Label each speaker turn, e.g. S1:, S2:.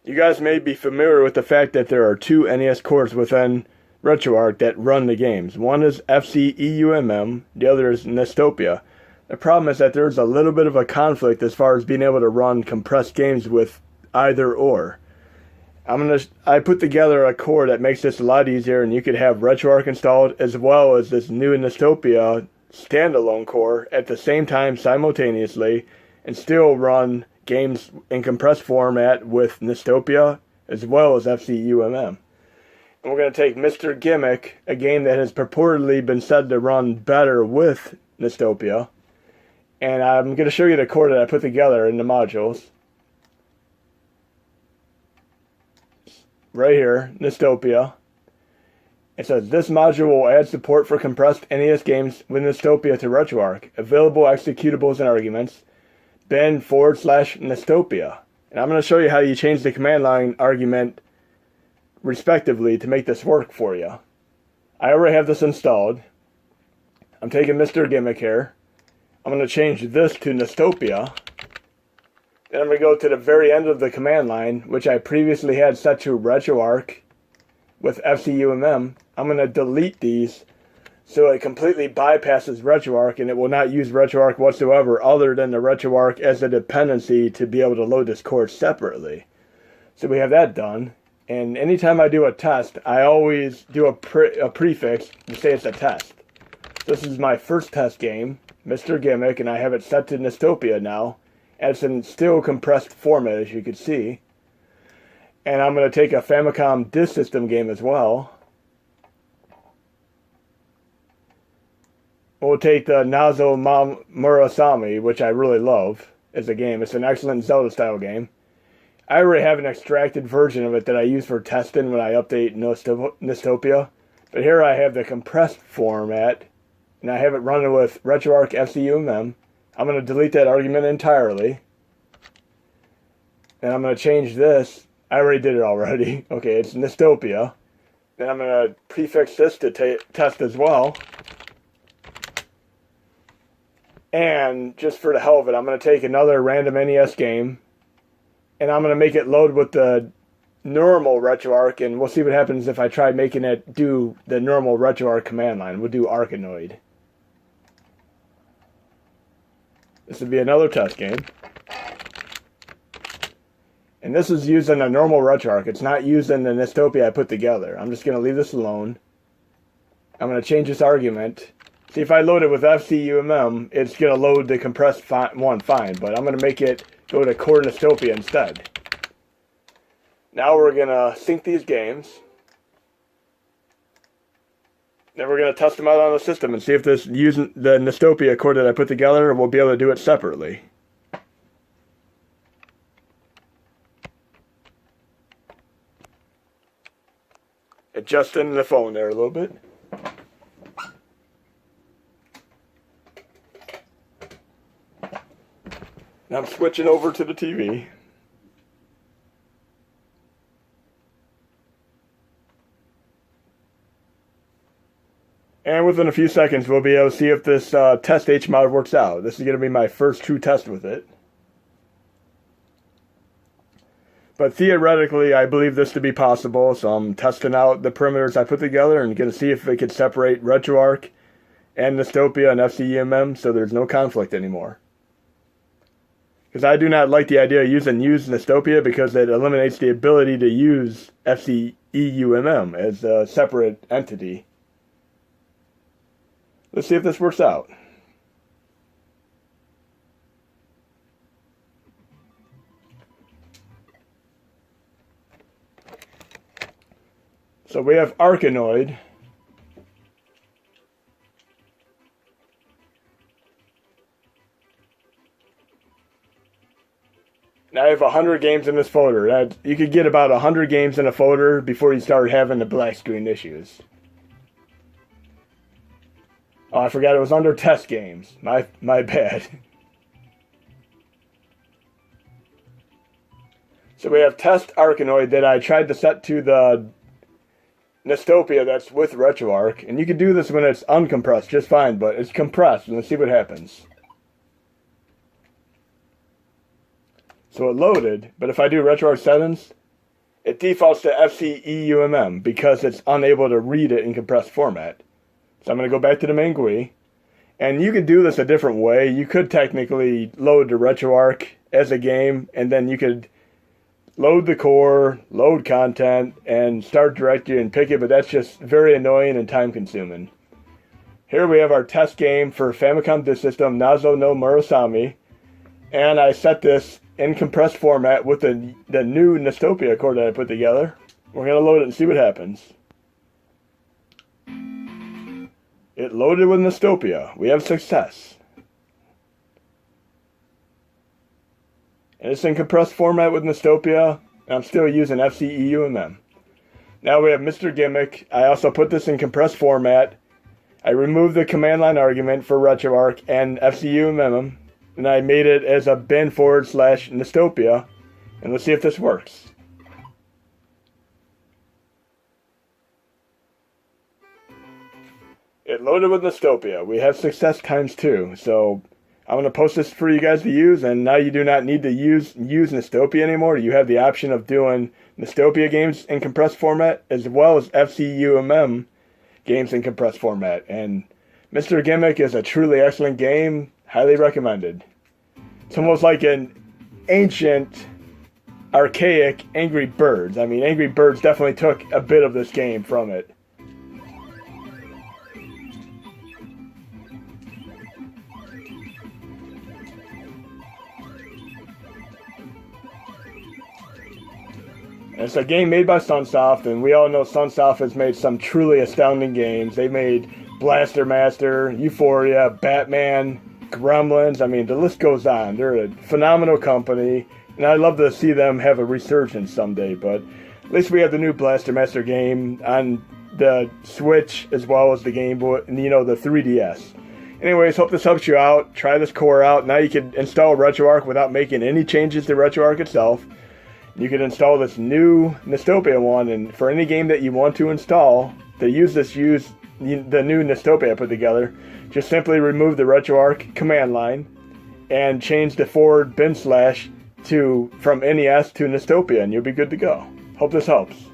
S1: You guys may be familiar with the fact that there are two NES cores within RetroArch that run the games. One is FCEUMM, the other is Nestopia. The problem is that there's a little bit of a conflict as far as being able to run compressed games with either or. I put together a core that makes this a lot easier, and you could have RetroArch installed as well as this new Nestopia standalone core at the same time simultaneously and still run games in compressed format with Nestopia as well as FCEUMM. And we're going to take Mr. Gimmick, a game that has purportedly been said to run better with Nestopia, and I'm going to show you the core that I put together in the modules. Right here, Nestopia. It says, this module will add support for compressed NES games with Nestopia to RetroArch. Available executables and arguments. bin/Nestopia. And I'm going to show you how you change the command line argument respectively to make this work for you. I already have this installed. I'm taking Mr. Gimmick here. I'm going to change this to Nestopia. Then I'm going to go to the very end of the command line, which I previously had set to RetroArch with FCEUMM. I'm going to delete these so it completely bypasses RetroArch and it will not use RetroArch whatsoever other than the RetroArch as a dependency to be able to load this core separately. So we have that done. And anytime I do a test, I always do a prefix to say it's a test. This is my first test game, Mr. Gimmick, and I have it set to Nestopia now. And it's in still compressed format, as you can see. And I'm going to take a Famicom Disk System game as well. We'll take the Nazo Murasame, which I really love as a game. It's an excellent Zelda-style game. I already have an extracted version of it that I use for testing when I update Nestopia. But here I have the compressed format, and I have it running with RetroArch FCEUMM. I'm going to delete that argument entirely. And I'm going to change this. I already did it already. Okay, it's Nestopia. Then I'm going to prefix this to test as well. And just for the hell of it, I'm going to take another random NES game. And I'm going to make it load with the normal RetroArch. And we'll see what happens if I try making it do the normal RetroArch command line. We'll do Arkanoid. This would be another test game. And this is used in a normal RetroArch. It's not used in the Nestopia I put together. I'm just going to leave this alone. I'm going to change this argument. See, if I load it with FCEUMM, it's going to load the compressed one fine. But I'm going to make it go to core Nestopia instead. Now we're going to sync these games. Then we're going to test them out on the system and see if this, using the Nestopia core that I put together, we'll be able to do it separately. Adjusting the phone there a little bit. Now I'm switching over to the TV. And within a few seconds, we'll be able to see if this test HMOD works out. This is going to be my first true test with it. But theoretically, I believe this to be possible, so I'm testing out the perimeters I put together and going to see if it could separate RetroArch and Nestopia and FCEUMM so there's no conflict anymore. Because I do not like the idea of using Use Nestopia because it eliminates the ability to use FCEUMM as a separate entity. Let's see if this works out. So we have Arkanoid. Now I have 100 games in this folder. You could get about 100 games in a folder before you start having the black screen issues. Oh, I forgot it was under test games. My bad. So we have test Arkanoid that I tried to set to the Nestopia that's with RetroArch. And you can do this when it's uncompressed just fine, but it's compressed. And let's see what happens. So it loaded, but if I do RetroArch settings, it defaults to FCEUMM because it's unable to read it in compressed format. So I'm going to go back to the main GUI. And you could do this a different way. You could technically load the RetroArch as a game, and then you could load the core, load content, and start directory and pick it, but that's just very annoying and time consuming. Here we have our test game for Famicom Disk System Nazo no Murasame, and I set this in compressed format with the new Nestopia core that I put together. We're going to load it and see what happens. It loaded with Nestopia. We have success. And it's in compressed format with Nestopia, and I'm still using FCEUMM. Now we have Mr. Gimmick. I also put this in compressed format. I removed the command line argument for RetroArch and FCEUMM, and I made it as a bin/Nestopia, and let's see if this works. It loaded with Nestopia. We have success ×2, so I'm going to post this for you guys to use, and now you do not need to use Nestopia anymore. You have the option of doing Nestopia games in compressed format as well as FCEUMM games in compressed format. And Mr. Gimmick is a truly excellent game, highly recommended. It's almost like an ancient, archaic Angry Birds. I mean, Angry Birds definitely took a bit of this game from it. It's a game made by Sunsoft, and we all know Sunsoft has made some truly astounding games. They've made Blaster Master, Euphoria, Batman, Gremlins. I mean, the list goes on. They're a phenomenal company, and I'd love to see them have a resurgence someday. But at least we have the new Blaster Master game on the Switch as well as the Game Boy, and the 3DS. Anyways, hope this helps you out. Try this core out. Now you can install RetroArch without making any changes to RetroArch itself. You can install this new Nestopia one, and for any game that you want to install, to use the new Nestopia I put together, just simply remove the RetroArch command line and change the forward bin/ from NES to Nestopia, and you'll be good to go. Hope this helps.